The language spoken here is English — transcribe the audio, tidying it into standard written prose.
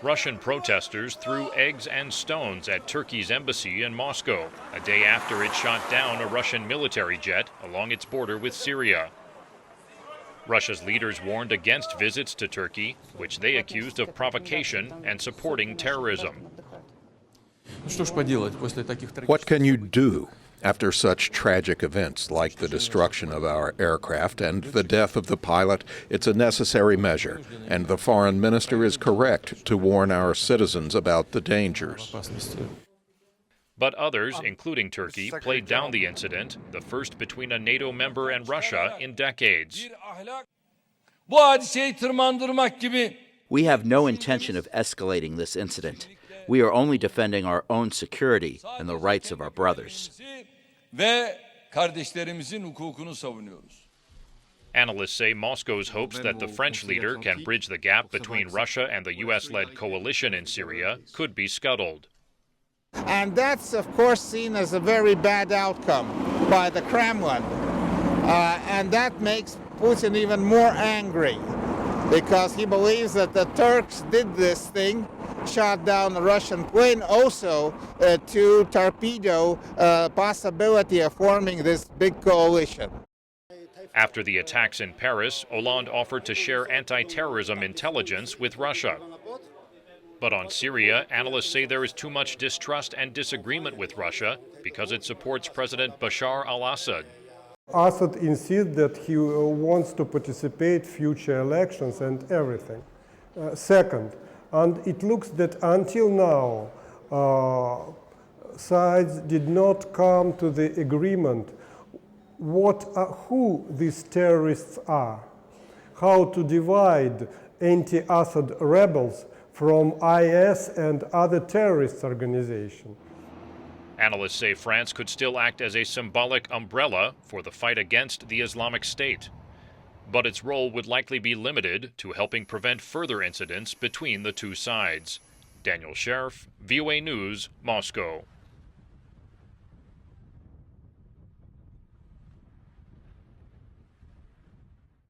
Russian protesters threw eggs and stones at Turkey's embassy in Moscow, a day after it shot down a Russian military jet along its border with Syria. Russia's leaders warned against visits to Turkey, which they accused of provocation and supporting terrorism. What can you do after such tragic events like the destruction of our aircraft and the death of the pilot? It's a necessary measure, and the foreign minister is correct to warn our citizens about the dangers. But others, including Turkey, played down the incident, the first between a NATO member and Russia in decades. We have no intention of escalating this incident. We are only defending our own security and the rights of our brothers. Analysts say Moscow's hopes that the French leader can bridge the gap between Russia and the U.S.-led coalition in Syria could be scuttled. And that's, of course, seen as a very bad outcome by the Kremlin. And that makes Putin even more angry, because he believes that the Turks did this thing, shot down a Russian plane, also to torpedo possibility of forming this big coalition. After the attacks in Paris, Hollande offered to share anti-terrorism intelligence with Russia. But on Syria, analysts say there is too much distrust and disagreement with Russia because it supports President Bashar al-Assad. Assad insists that he wants to participate in future elections and everything. Second, and it looks that until now, sides did not come to the agreement who these terrorists are, how to divide anti-Assad rebels from IS and other terrorist organizations. Analysts say France could still act as a symbolic umbrella for the fight against the Islamic State. But its role would likely be limited to helping prevent further incidents between the two sides. Daniel Schearf, VOA News, Moscow.